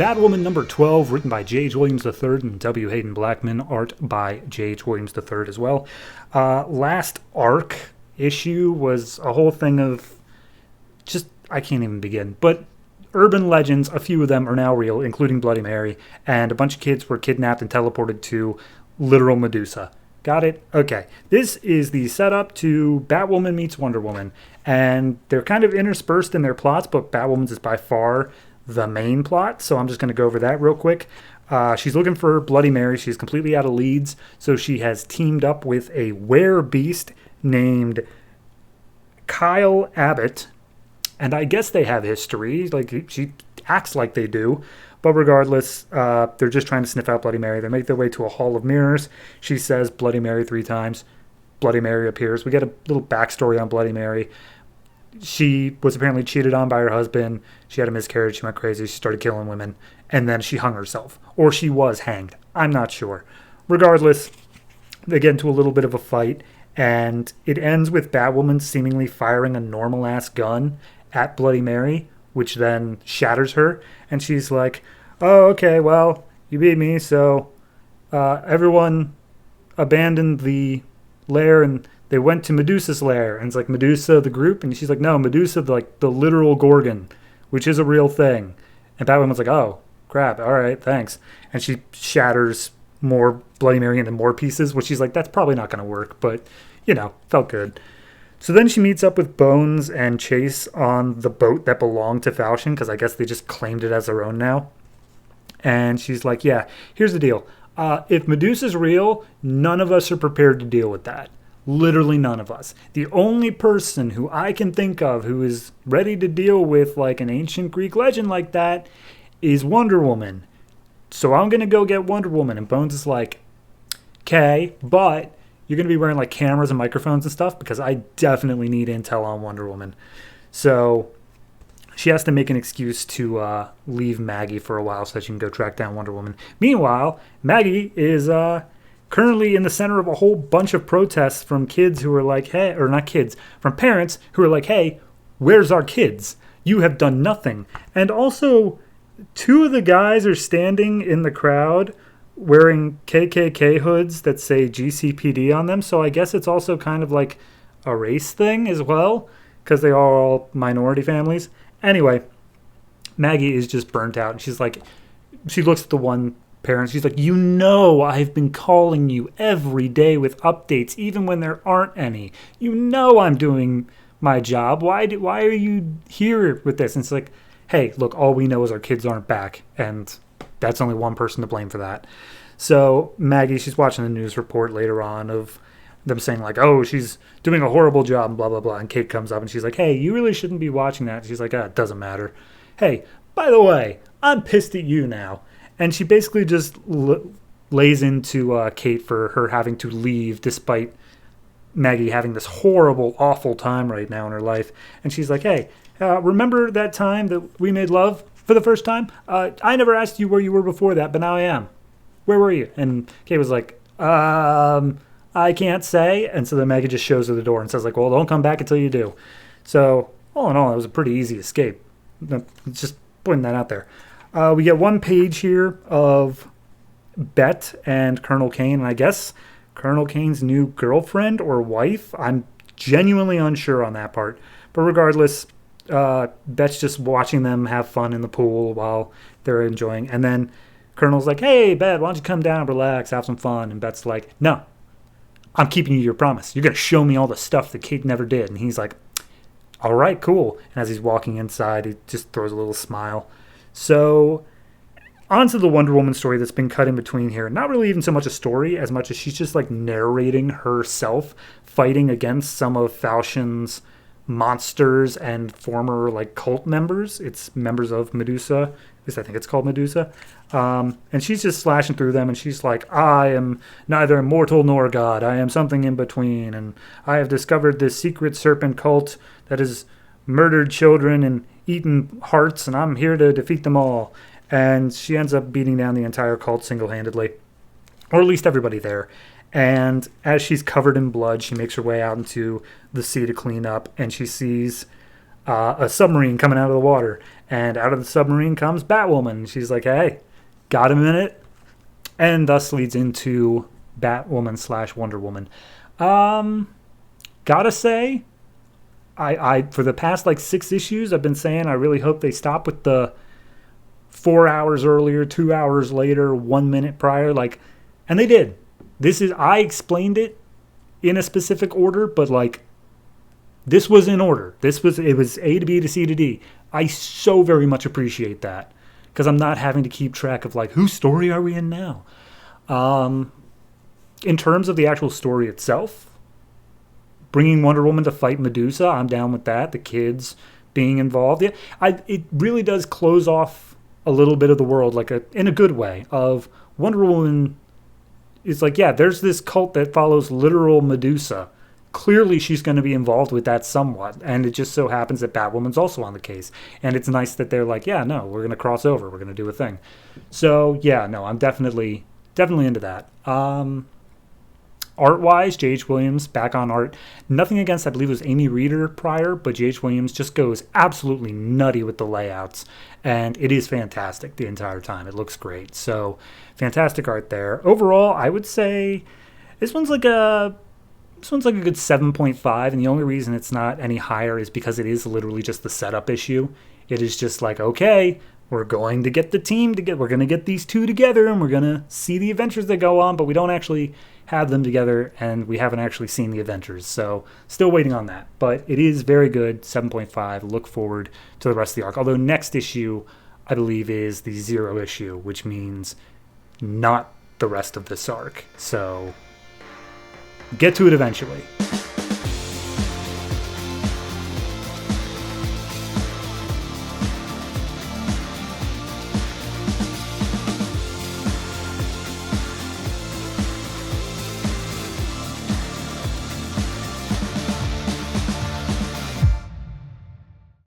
Batwoman number 12, written by J.H. Williams III and W. Hayden Blackman, art by J.H. Williams III as well. Last arc issue was a whole thing of just, I can't even begin, but urban legends, a few of them are now real, including Bloody Mary, and a bunch of kids were kidnapped and teleported to literal Medusa. Got it? Okay. This is the setup to Batwoman meets Wonder Woman, and they're kind of interspersed in their plots, but Batwoman's is by far the main plot, so I'm just going to go over that real quick. She's looking for Bloody Mary. She's completely out of leads, so she has teamed up with a werebeast named Kyle Abbott, and I guess they have history. Like, she acts like they do. But regardless, they're just trying to sniff out Bloody Mary. They make their way to a hall of mirrors. She says Bloody Mary 3 times. Bloody Mary appears. We get a little backstory on Bloody Mary. She was apparently cheated on by her husband. She had a miscarriage. She went crazy. She started killing women. And then she hung herself. Or she was hanged. I'm not sure. Regardless, they get into a little bit of a fight. And it ends with Batwoman seemingly firing a normal-ass gun at Bloody Mary, which then shatters her. And she's like, oh, okay, well, you beat me, so everyone abandoned the lair and they went to Medusa's lair. And it's like, Medusa, the group? And she's like, no, Medusa, the literal Gorgon, which is a real thing. And Batwoman's like, oh, crap, all right, thanks. And she shatters more Bloody Mary into more pieces, which she's like, that's probably not going to work, but, felt good. So then she meets up with Bones and Chase on the boat that belonged to Falchion, because I guess they just claimed it as their own now. And she's like, yeah, here's the deal. If Medusa's real, none of us are prepared to deal with that. Literally none of us. The only person who I can think of who is ready to deal with like an ancient Greek legend like that is Wonder Woman. So I'm going to go get Wonder Woman. And Bones is like, okay, but you're going to be wearing like cameras and microphones and stuff because I definitely need intel on Wonder Woman. So she has to make an excuse to leave Maggie for a while so that she can go track down Wonder Woman. Meanwhile, Maggie is currently in the center of a whole bunch of protests from kids who are like, hey, or not kids, from parents who are like, hey, where's our kids? You have done nothing. And also, 2 of the guys are standing in the crowd wearing KKK hoods that say GCPD on them. So I guess it's also kind of like a race thing as well, because they are all minority families. Anyway, Maggie is just burnt out. And she's like, she looks at the one parent. She's like, I've been calling you every day with updates, even when there aren't any. I'm doing my job. Why are you here with this? And it's like, hey, look, all we know is our kids aren't back. And that's only one person to blame for that. So Maggie, she's watching the news report later on of them saying like, oh, she's doing a horrible job and blah, blah, blah. And Kate comes up and she's like, hey, you really shouldn't be watching that. And she's like, it doesn't matter. Hey, by the way, I'm pissed at you now. And she basically just lays into Kate for her having to leave despite Maggie having this horrible, awful time right now in her life. And she's like, hey, remember that time that we made love for the first time? I never asked you where you were before that, but now I am. Where were you? And Kate was like, I can't say. And so then Maggie just shows her the door and says like, well, don't come back until you do. So all in all, it was a pretty easy escape. Just pointing that out there. We get one page here of Bet and Colonel Kane, and I guess Colonel Kane's new girlfriend or wife. I'm genuinely unsure on that part. But regardless, Bet's just watching them have fun in the pool while they're enjoying. And then Colonel's like, hey, Bet, why don't you come down, relax, have some fun? And Bet's like, no, I'm keeping you your promise. You're going to show me all the stuff that Kate never did. And he's like, all right, cool. And as he's walking inside, he just throws a little smile. So onto the Wonder Woman story that's been cut in between here. Not really even so much a story as much as she's just like narrating herself fighting against some of Falchion's monsters and former like cult members. It's members of Medusa. At least I think it's called Medusa. And she's just slashing through them and she's like, I am neither mortal nor God. I am something in between. And I have discovered this secret serpent cult that has murdered children and eaten hearts, and I'm here to defeat them all. And she ends up beating down the entire cult single-handedly, or at least everybody there. And as she's covered in blood, she makes her way out into the sea to clean up, and she sees a submarine coming out of the water. And out of the submarine comes Batwoman. She's like, hey, got a minute? And thus leads into Batwoman slash Wonder Woman. Gotta say, I for the past like 6 issues, I've been saying I really hope they stop with the 4 hours earlier, 2 hours later, 1 minute prior, like, and they did. I explained it in a specific order, but like, this was in order. It was A to B to C to D. I so very much appreciate that because I'm not having to keep track of like, whose story are we in now? In terms of the actual story itself, bringing Wonder Woman to fight Medusa, I'm down with that. The kids being involved, yeah, it really does close off a little bit of the world, like in a good way. Of Wonder Woman, it's like, yeah, there's this cult that follows literal Medusa. Clearly, she's going to be involved with that somewhat, and it just so happens that Batwoman's also on the case. And it's nice that they're like, yeah, no, we're going to cross over, we're going to do a thing. So yeah, no, I'm definitely into that. Art-wise, J.H. Williams back on art. Nothing against, I believe it was Amy Reeder prior, but J.H. Williams just goes absolutely nutty with the layouts, and it is fantastic the entire time. It looks great. So fantastic art there. Overall, I would say this one's like a good 7.5, and the only reason it's not any higher is because it is literally just the setup issue. It is just like, okay, we're going to get the team together. We're going to get these two together, and we're going to see the adventures that go on, but we don't actually have them together, and we haven't actually seen the adventures. So still waiting on that. But it is very good, 7.5. Look forward to the rest of the arc. Although next issue, I believe, is the 0 issue, which means not the rest of this arc. So get to it eventually.